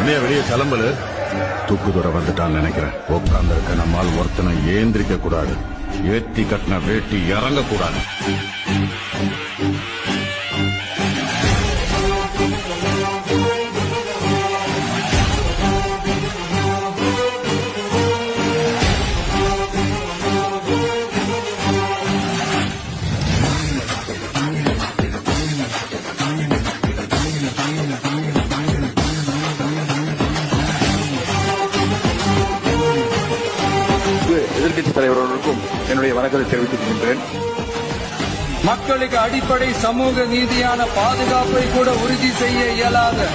வெளியே கிளம்பல. தூக்குதுறை வந்துட்டான்னு நினைக்கிறேன். உட்கார்ந்து இருக்க நம்மால் ஒருத்தனை ஏந்திரிக்க கூடாது. ஏத்தி கட்டின வேட்டி இறங்க கூடாது. எதிர்கட்சித் தலைவர்களுக்கும் என்னுடைய வணக்கத்தை தெரிவித்துக் கொள்கின்றேன். மக்களுக்கு அடிப்படை சமூக நீதியான பாதுகாப்பை கூட உறுதி செய்ய இயலாத